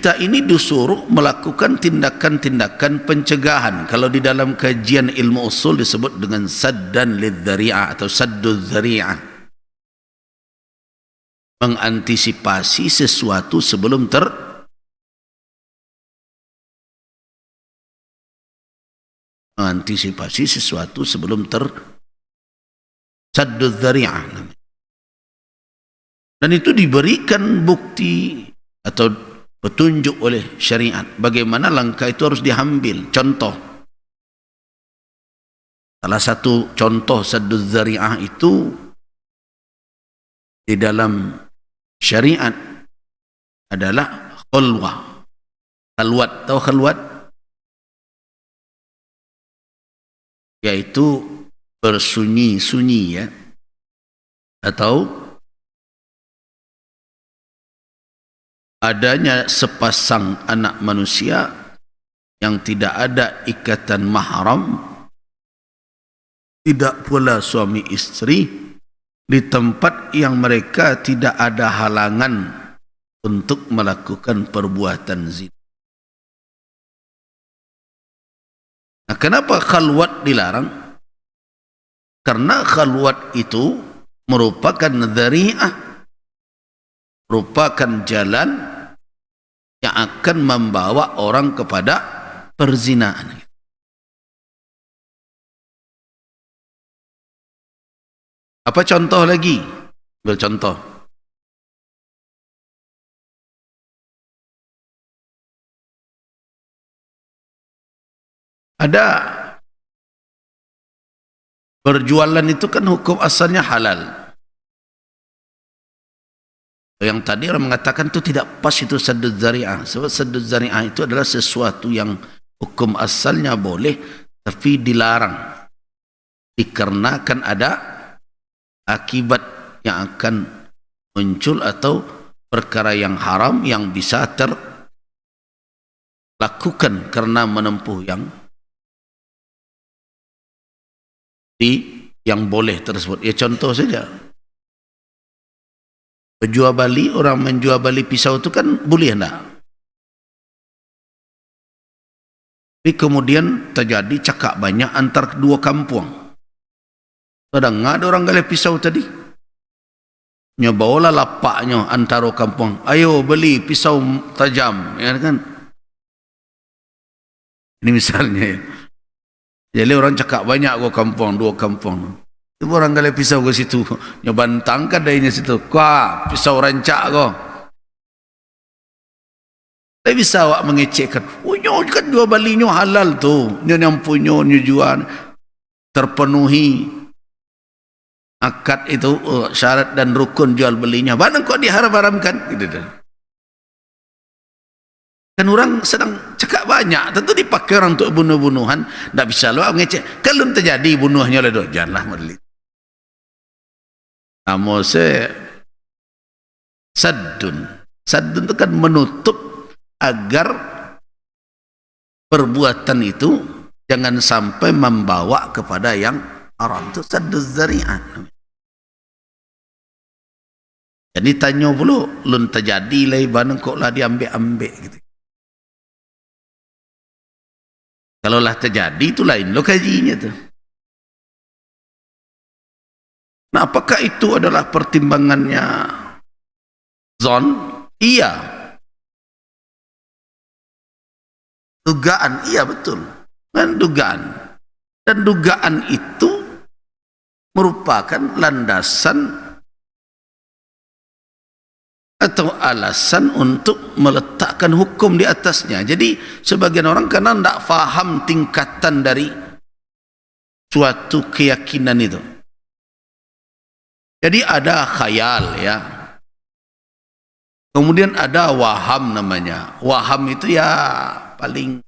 kita ini disuruh melakukan tindakan-tindakan pencegahan. Kalau di dalam kajian ilmu usul disebut dengan saddan lidzari'ah atau sadduz zari'ah. Mengantisipasi sesuatu sebelum sadduz zari'ah. Dan itu diberikan bukti atau petunjuk oleh syariat bagaimana langkah itu harus diambil. Contoh, salah satu contoh sadduz zari'ah itu di dalam syariat adalah khulwah, khalwat. Tahu khalwat? Yaitu bersunyi-sunyi, ya, atau adanya sepasang anak manusia yang tidak ada ikatan mahram, tidak pula suami istri, di tempat yang mereka tidak ada halangan untuk melakukan perbuatan zina. Nah, kenapa khalwat dilarang? Karena khalwat itu merupakan dzari'ah, merupakan jalan yang akan membawa orang kepada perzinahan. Apa contoh lagi? Bercontoh. Ada berjualan itu kan hukum asalnya halal. Yang tadi orang mengatakan itu tidak pas, itu sadduz zari'ah. Sebab sadduz zari'ah itu adalah sesuatu yang hukum asalnya boleh tapi dilarang dikarenakan ada akibat yang akan muncul atau perkara yang haram yang bisa terlakukan karena menempuh yang boleh tersebut. Ya, contoh saja, penjual bali, orang menjual bali pisau itu kan boleh enggak? Tapi kemudian terjadi cakap banyak antar kedua kampung. Kadang ada orang galih pisau tadi, nyobalah lapaknya antara kampung, ayo beli pisau tajam, ya kan? Ini misalnya, ya. Jadi orang cakap banyak ke kampung, dua kampung. Itu orang galih pisau ke situ, nyobantang kan dainya situ, wah pisau rancak kau. Tapi bisa awak mengecekkan, oh nyo kan jual balinya halal tu, nyo yang punya nyo jual terpenuhi akad itu, syarat dan rukun jual belinya, mana kok diharam-haramkan gitu. Kan orang sedang cakap banyak, tentu dipakai orang untuk bunuh-bunuhan. Tak bisa lo mengecek, kalau terjadi bunuhnya ledo, janganlah merelit. Namun saddun itu kan menutup agar perbuatan itu jangan sampai membawa kepada yang haram. Itu sadduz zari'ah. Jadi tanya pula, lun terjadi lah ibadah kok lah diambil-ambil gitu. Kalau lah terjadi itu lain lo kajinya tu. Nah, apakah itu adalah pertimbangannya zon? Iya. Dugaan, iya betul. Kan dugaan. Dan dugaan itu merupakan landasan atau alasan untuk meletakkan hukum di atasnya. Jadi sebagian orang karena tidak faham tingkatan dari suatu keyakinan itu. Jadi ada khayal, ya. Kemudian ada waham namanya. Waham itu ya paling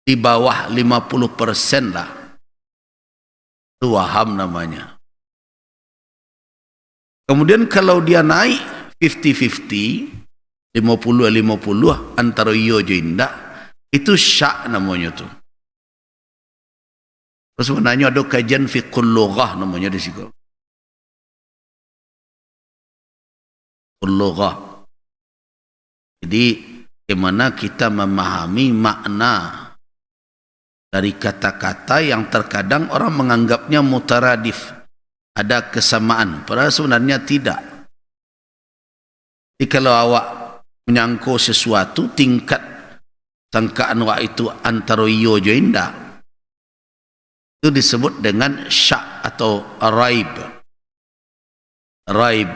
di bawah 50% lah. Itu waham namanya. Kemudian kalau dia naik 50-50, 50-50 antara iyo je indah, itu syak namanya tu. Sebenarnya ada kajian fiqhul lughah namanya di situ. Lughah. Jadi bagaimana kita memahami makna dari kata-kata yang terkadang orang menganggapnya mutaradif, ada kesamaan, padahal sebenarnya tidak. Jadi kalau awak menyangkau sesuatu, tingkat sangkaan awak itu antara iyo jo indah, itu disebut dengan syak atau raib. Raib,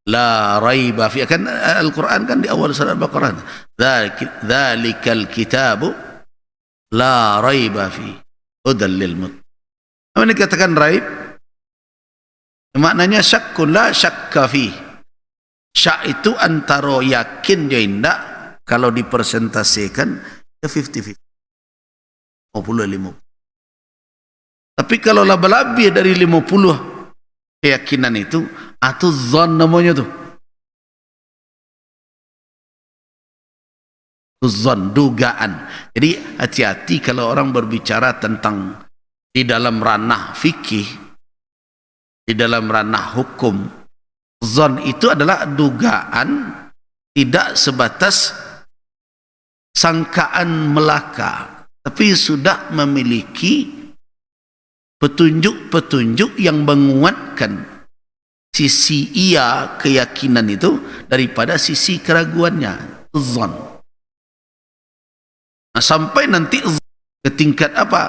la raiba fi, kan Al-Quran kan di awal surat Al-Baqarah, dzalikal kitabu la raiba fi hudal lil muttaqin. Apa ini katakan raib? Maknanya syakkun la syakka fi. Syak itu antara yakin dia indak, kalau dipresentasikan ya 50-50, 50-50. Tapi kalau lebih dari 50 keyakinan itu, atau zon namanya tuh, zon, dugaan. Jadi hati-hati kalau orang berbicara tentang di dalam ranah fikih, di dalam ranah hukum. Zon itu adalah dugaan, tidak sebatas sangkaan melaka, tapi sudah memiliki petunjuk-petunjuk yang menguatkan sisi iya keyakinan itu daripada sisi keraguannya. Zon. Nah, sampai nanti ke tingkat apa?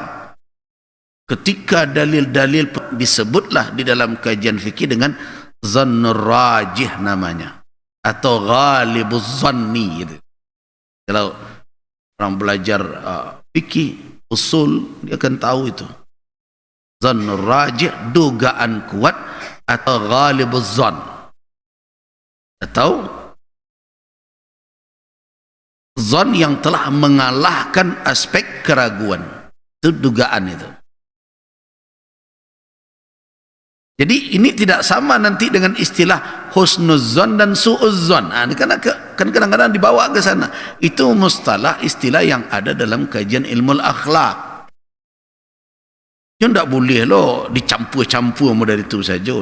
Ketika dalil-dalil disebutlah di dalam kajian fikih dengan zannur rajih namanya, atau ghalibuz zanni gitu. Kalau orang belajar fikih usul, dia akan tahu itu. Zannur rajih, dugaan kuat, atau ghalibuz zann, atau zon yang telah mengalahkan aspek keraguan. Itu dugaan itu. Jadi ini tidak sama nanti dengan istilah husnuzon dan su'uzzon. Nah, ini kan kadang-kadang dibawa ke sana. Itu mustalah istilah yang ada dalam kajian ilmu akhlak. Itu tidak boleh loh dicampur-campur dari itu saja.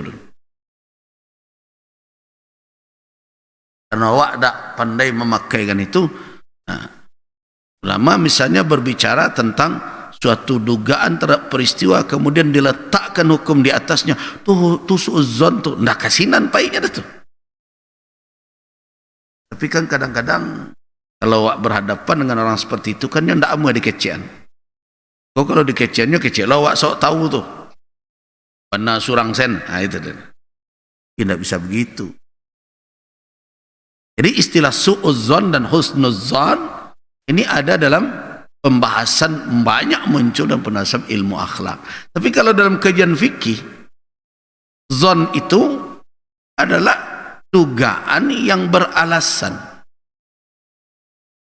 Karena awak tak pandai memakaikan itu. Nah, ulama misalnya berbicara tentang suatu dugaan terhadap peristiwa, kemudian diletakkan hukum di atasnya, tuh su'uzzon tuh, nah kasinan paiknya dah tuh. Tapi kan kadang-kadang kalau awak berhadapan dengan orang seperti itu, kan dia tidak amu dikecean. Kalau dikeceannya kecil, awak sok tahu tuh mana surang sen, nah itu dia. Tidak bisa begitu. Jadi istilah su'uzzon dan husnuzzon ini ada dalam pembahasan, banyak muncul dalam penasab ilmu akhlak. Tapi kalau dalam kajian fikih, zon itu adalah dugaan yang beralasan.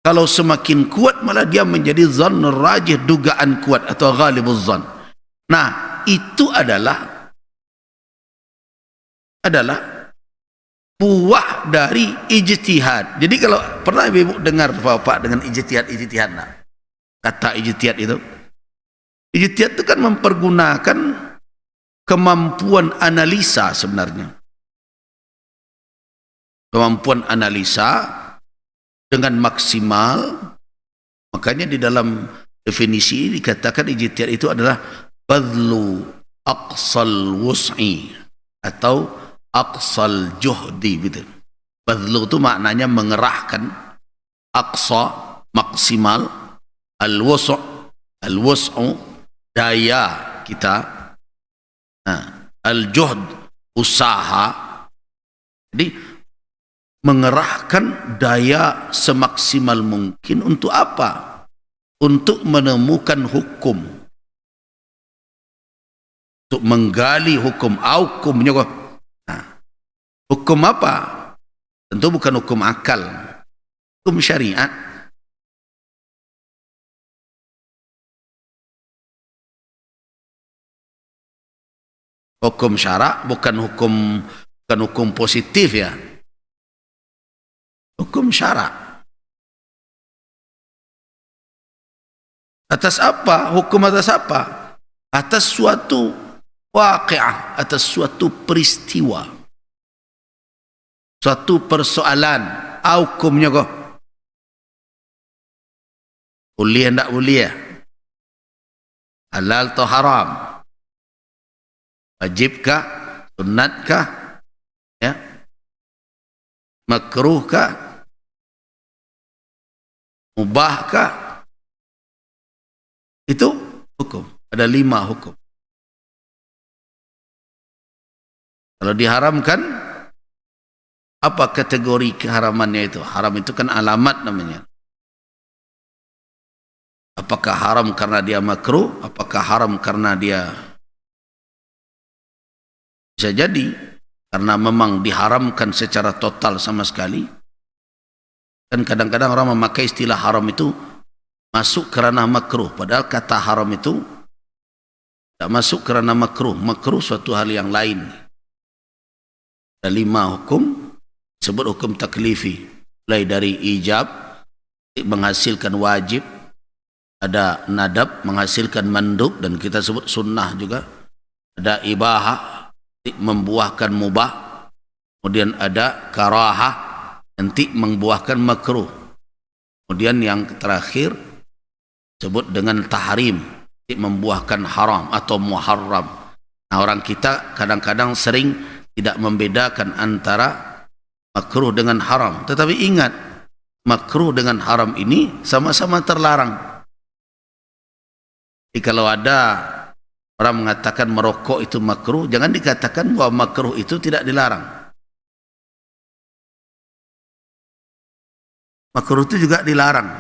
Kalau semakin kuat malah dia menjadi zon rajih, dugaan kuat atau ghalibuz zon. Nah, itu adalah buah dari ijtihad. Jadi kalau pernah ibu dengar Bapak dengan ijtihad nah, kata ijtihad itu kan mempergunakan kemampuan analisa sebenarnya, kemampuan analisa dengan maksimal. Makanya di dalam definisi dikatakan ijtihad itu adalah badlu aqsal wus'i atau aqsal juhdi gitu. Badlu itu maknanya mengerahkan, aqsa maksimal, al-wus'u daya kita, nah, al-juhd usaha. Jadi mengerahkan daya semaksimal mungkin untuk apa? Untuk menemukan hukum, untuk menggali hukum. Hukumnya hukum apa? Tentu bukan hukum akal, hukum syariat. Hukum syarak bukan hukum positif ya. Hukum syarak. Atas apa? Hukum atas apa? Atas suatu waqi'ah, atas suatu peristiwa, suatu persoalan. Hukumnya kok Boleh tak boleh? Halal atau haram? Wajibkah? Sunnatkah? Ya? Makruhkah? Mubahkah? Itu hukum. Ada 5 hukum. Kalau diharamkan, apa kategori keharamannya itu? Haram itu kan alamat namanya. Apakah haram karena dia makruh? Apakah haram karena dia, bisa jadi karena memang diharamkan secara total sama sekali. Dan kadang-kadang orang memakai istilah haram itu masuk kerana makruh, padahal kata haram itu tak masuk kerana makruh. Makruh suatu hal yang lain. Ada 5 hukum, sebut hukum taklifi, mulai dari ijab, menghasilkan wajib, ada nadab, menghasilkan mandub, dan kita sebut sunnah juga, ada ibahah, membuahkan mubah, kemudian ada karahah, nanti membuahkan makruh, kemudian yang terakhir sebut dengan tahrim, membuahkan haram atau muharram. Nah, orang kita kadang-kadang sering tidak membedakan antara makruh dengan haram. Tetapi ingat, makruh dengan haram ini sama-sama terlarang. Jadi kalau ada orang mengatakan merokok itu makruh, jangan dikatakan bahwa makruh itu tidak dilarang. Makruh itu juga dilarang,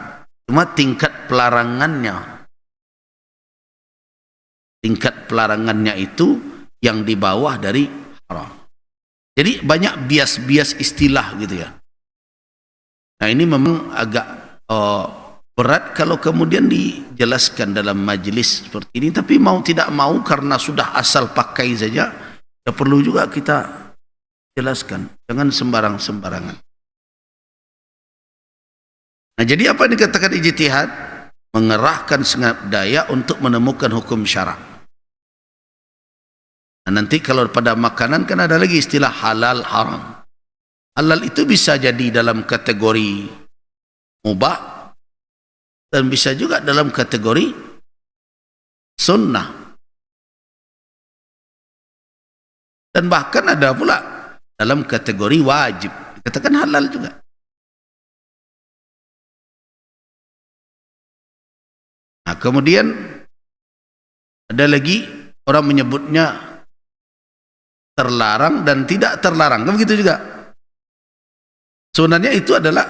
cuma tingkat pelarangannya. Tingkat pelarangannya itu yang di bawah dari haram. Jadi banyak bias-bias istilah gitu ya. Nah, ini memang agak berat kalau kemudian dijelaskan dalam majlis seperti ini. Tapi mau tidak mau, karena sudah asal pakai saja, ya perlu juga kita jelaskan. Jangan sembarang-sembarangan. Nah, jadi apa yang dikatakan ijtihad? Mengerahkan segenap daya untuk menemukan hukum syarak. Nah, nanti kalau pada makanan kan ada lagi istilah halal haram. Halal itu bisa jadi dalam kategori mubah dan bisa juga dalam kategori sunnah. Dan bahkan ada pula dalam kategori wajib. Dikatakan halal juga. Nah, kemudian ada lagi orang menyebutnya terlarang dan tidak terlarang, kan begitu juga. Sebenarnya itu adalah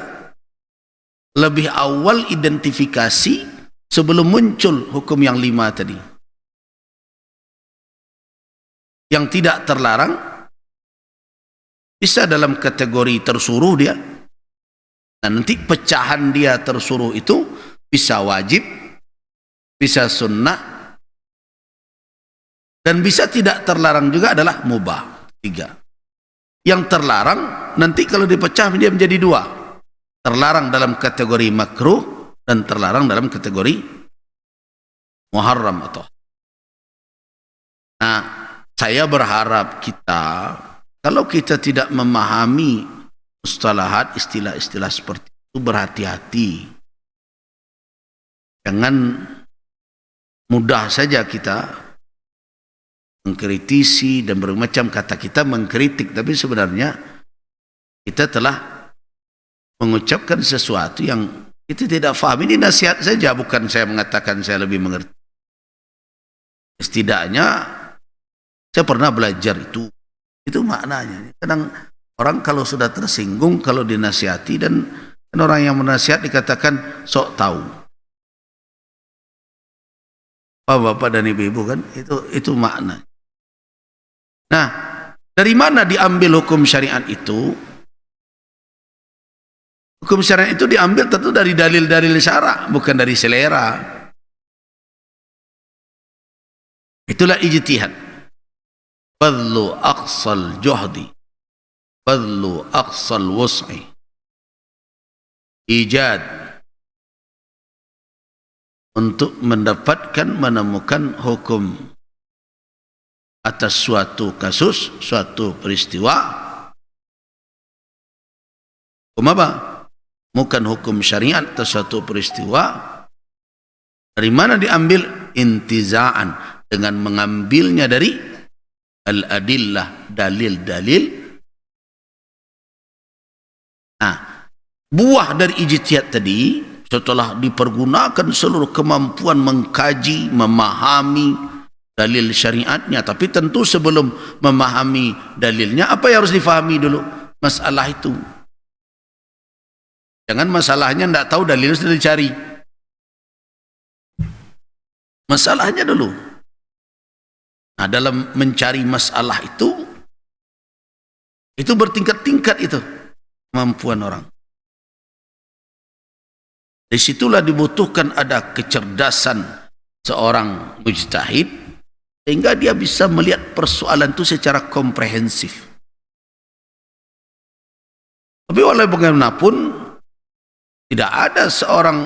lebih awal identifikasi sebelum muncul hukum yang 5 tadi. Yang tidak terlarang bisa dalam kategori tersuruh dia. Nah, nanti pecahan dia tersuruh itu bisa wajib, bisa sunnah, dan bisa tidak terlarang juga adalah mubah. 3. Yang terlarang nanti kalau dipecah dia menjadi 2. Terlarang dalam kategori makruh dan terlarang dalam kategori muharram atau. Nah, saya berharap kita, kalau kita tidak memahami mustalahat, istilah-istilah seperti itu, berhati-hati. Jangan mudah saja kita mengkritisi dan bermacam kata kita mengkritik, tapi sebenarnya kita telah mengucapkan sesuatu yang kita tidak faham. Ini nasihat saja, bukan saya mengatakan saya lebih mengerti. Setidaknya saya pernah belajar itu maknanya. Kadang orang kalau sudah tersinggung kalau dinasihati, dan orang yang menasihat dikatakan sok tahu. Bapak-bapak dan ibu-ibu kan itu makna. Nah, dari mana diambil hukum syariat itu? Hukum syariat itu diambil tentu dari dalil-dalil syarak, bukan dari selera. Itulah ijtihad. Fadlu aqsal juhdi, fadlu aqsal wus'i. Ijad untuk mendapatkan, menemukan hukum atas suatu kasus, suatu peristiwa. Hukum apa? Bukan hukum syariat atas suatu peristiwa, Dari mana diambil? Intiza'an, dengan mengambilnya dari al-adillah, dalil-dalil. Nah, buah dari ijtihad tadi, setelah dipergunakan seluruh kemampuan mengkaji, memahami dalil syariatnya, tapi tentu sebelum memahami dalilnya, apa yang harus difahami dulu? Masalah itu. Jangan masalahnya tidak tahu, dalilnya sudah dicari. Masalahnya dulu. Nah, dalam mencari masalah itu bertingkat-tingkat itu kemampuan orang. Di situlah dibutuhkan ada kecerdasan seorang mujtahid sehingga dia bisa melihat persoalan itu secara komprehensif. Tapi walau bagaimanapun tidak ada seorang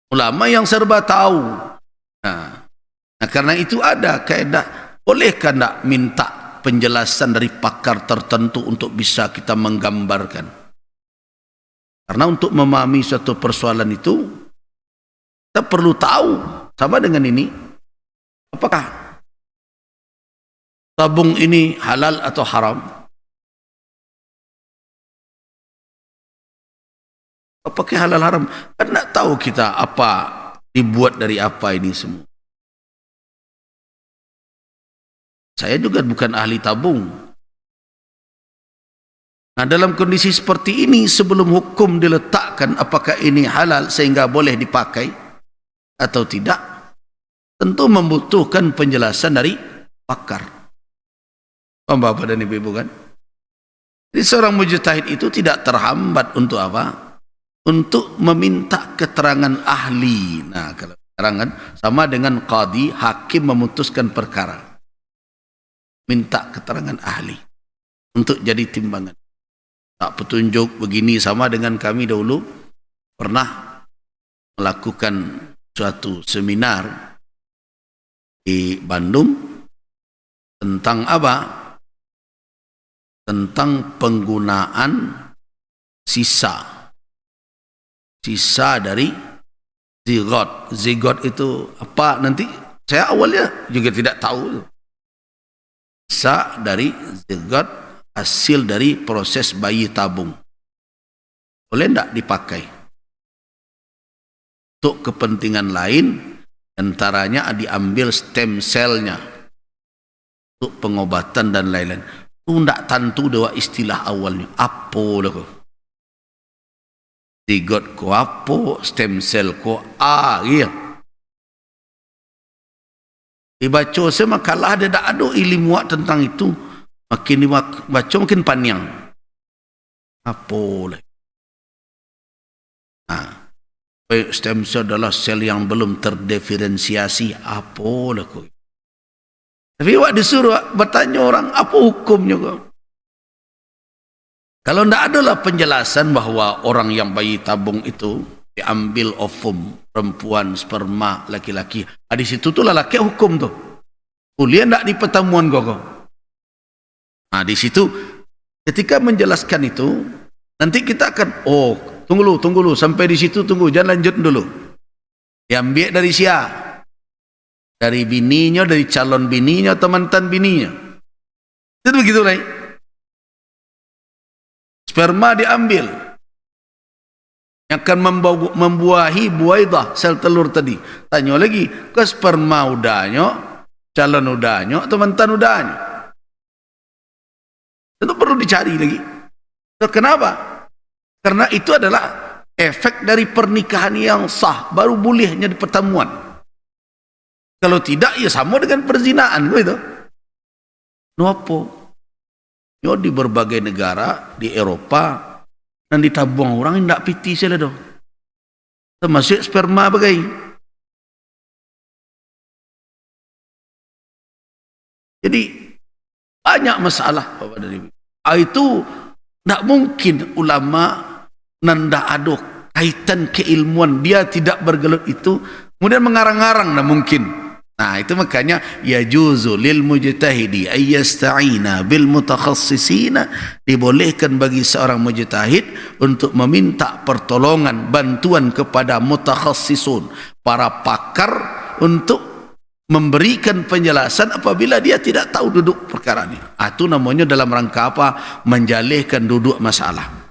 ulama yang serba tahu. Nah, karena itu ada kaidah, bolehkah tidak minta penjelasan dari pakar tertentu untuk bisa kita menggambarkan? Karena untuk memahami suatu persoalan itu, kita perlu tahu, sama dengan ini, apakah tabung ini halal atau haram? Apakah halal haram? Kan tidak tahu kita apa, dibuat dari apa ini semua. Saya juga bukan ahli tabung. Nah, dalam kondisi seperti ini, sebelum hukum diletakkan apakah ini halal sehingga boleh dipakai atau tidak, tentu membutuhkan penjelasan dari pakar. Bapak dan ibu-ibu kan? Jadi seorang mujtahid itu tidak terhambat untuk apa? Untuk meminta keterangan ahli. Nah, kalau keterangan sama dengan qadi, hakim memutuskan perkara. Minta keterangan ahli untuk jadi timbangan. Tak petunjuk begini, sama dengan kami dahulu pernah melakukan suatu seminar di Bandung tentang apa? Tentang penggunaan sisa dari zigot. Zigot itu apa? Nanti saya awalnya juga tidak tahu. Sisa dari zigot, hasil dari proses bayi tabung, boleh tidak dipakai untuk kepentingan lain, antaranya diambil stem cellnya untuk pengobatan dan lain-lain. Itu tidak tentu dewa istilah awalnya apa lah, zigot ko apa, stem cell ko gitu. Dibaca saya makalah ada ilmu tentang itu, makin dibaca makin panjang. Apa lagi? Nah, stem cell adalah sel yang belum terdiferensiasi. Apa lagi? Tapi wak disuruh bertanya orang, apa hukumnya kok? Kalau tidak adalah penjelasan bahwa orang yang bayi tabung itu diambil ovum perempuan, sperma laki-laki. Di situ tuh laki hukum tuh. Kuliah tidak di pertemuan kok. Nah, di situ ketika menjelaskan itu, nanti kita akan tunggu dulu sampai di situ, tunggu, jangan lanjut dulu. Diambil dari siapa? Dari bininya, dari calon bininya atau mantan bininya. Itu begitu lah. Sperma diambil, yang akan membuahi buaidah, sel telur tadi. Tanya lagi, ke sperma udahnya, calon udahnya atau mantan udahnya? Itu perlu dicari lagi. Kenapa? Karena itu adalah efek dari pernikahan yang sah, baru bolehnya di pertemuan. Kalau tidak, ya sama dengan perzinaan gitu. Kenapa? Ya, di berbagai negara di Eropa dan ditabung orang yang tidak piti sila doh. Termasuk sperma bagai. Jadi banyak masalah Bapak dan Ibu. Itu tidak mungkin ulama nanda ada kaitan keilmuan, dia tidak bergelut itu kemudian mengarang-arang, tidak mungkin. Nah, itu makanya yajuzu lil mujtahidi ay yasta'ina bil mutakhassisina, dibolehkan bagi seorang mujtahid untuk meminta pertolongan, bantuan kepada mutakhassisun, para pakar untuk memberikan penjelasan apabila dia tidak tahu duduk perkara ini. Itu namanya dalam rangka apa? Menjalihkan duduk masalah.